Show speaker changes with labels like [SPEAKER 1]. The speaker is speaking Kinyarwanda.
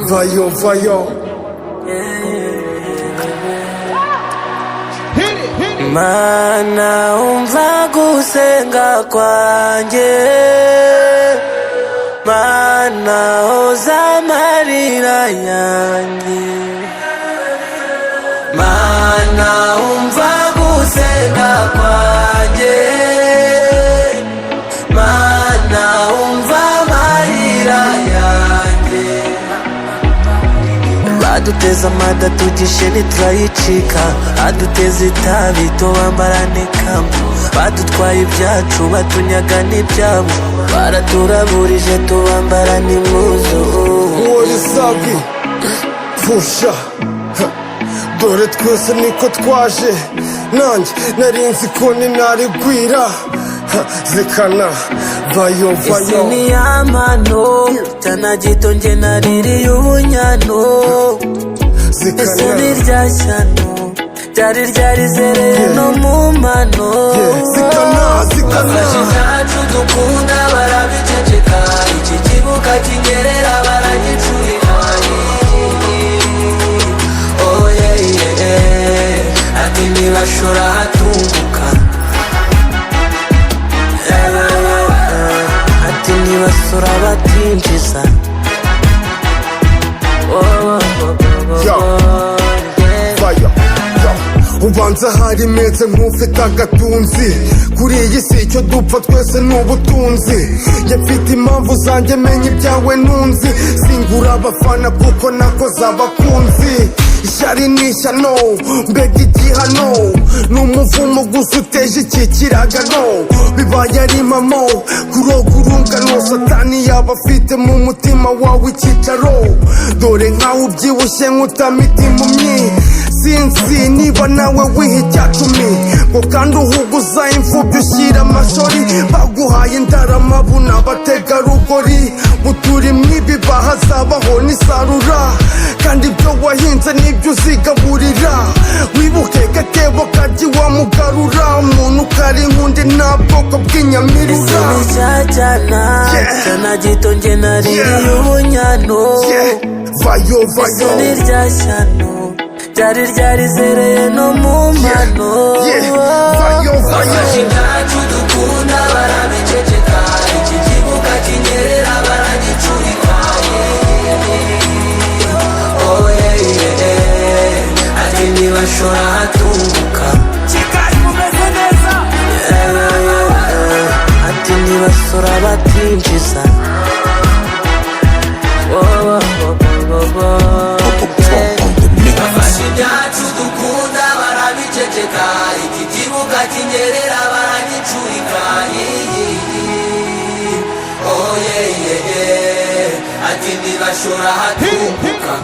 [SPEAKER 1] Vayo, vayo.
[SPEAKER 2] Mana umva gusenga kwanjye, Mana hoza amarira yanjye, Mana umva gusenga kwanjye, Mana umva amarira yanjye. Baduteze amada tugishe ntiturayicika, baduteze itabi tubambara n'ikamba, badutwaye ibyacu batunyaga n'ibyabo, baraturaburije tubambara n'impuzu.
[SPEAKER 1] Worisabwi Fusha dore twese niko twaje, nanjye narinzi ko ninarigwira zikana. Vayo, vayo.
[SPEAKER 2] Isi ni y'amano cyana gito nge naririye ubunyano, ese ni rya shyano ryari ryarizereye no mu mano.
[SPEAKER 1] Zikana, zikana.
[SPEAKER 2] Bafashe ibyacu dukunda barabiceceka, iki kibuga kinyerera baragicurika. Oh yeah, yeah. Ati ntibashora hatunguka, ati ntibasora batinjiza.
[SPEAKER 1] Vayo, ubanza hari meze nk'ufite agatunzi, kuri iyi si icyo dupfa twese ni ubutunzi. Njye mfite impamvu zanjye menya ibyawe ntunzi, singura abafana kuko nakoze abakunzi. Ishyari ni ishyano mbega igihano, ni umuvumo gusa uteje iki kiragano, bibaye ari impamo kuroga urungano. Satani yaba afite mu mutima wawe icyicaro, dore nkaho ubyibushye nk'utamita impumyi. Sinzi niba nawe wiha icyacumi ngo kandi uhuguza imfubyi ushyira amashori, baguhaye indaramabu n'abategarugori, muturi mwibi bahazabaho n'isarura, kandi ibyo wahinze nibyo uzigaburira. Wibuke gatebo karya iwamugarura, umuntu kari nkundi nta bwoko bw'inyamirura.
[SPEAKER 2] Isi ni cyana cyana gito nge naririye ubunyano,
[SPEAKER 1] Vayo, vayo.
[SPEAKER 2] ese ni rya shyano ryari ryarizereye no mu mano.
[SPEAKER 1] Vayo, vayo.
[SPEAKER 2] Bafashe ibyacu dukunda barabiceceka, iki kibuga kinyerera baragicurika. Oh yeah, yeah. Ati ntibashora hatunguka, ati ntibasora batinjiza. Bafashe ibyacu dukunda barabiceceka, iki kibuga kinyerera baragicurika. Oh yeah, yeah, yeah. Ati ntibashora hatunguka.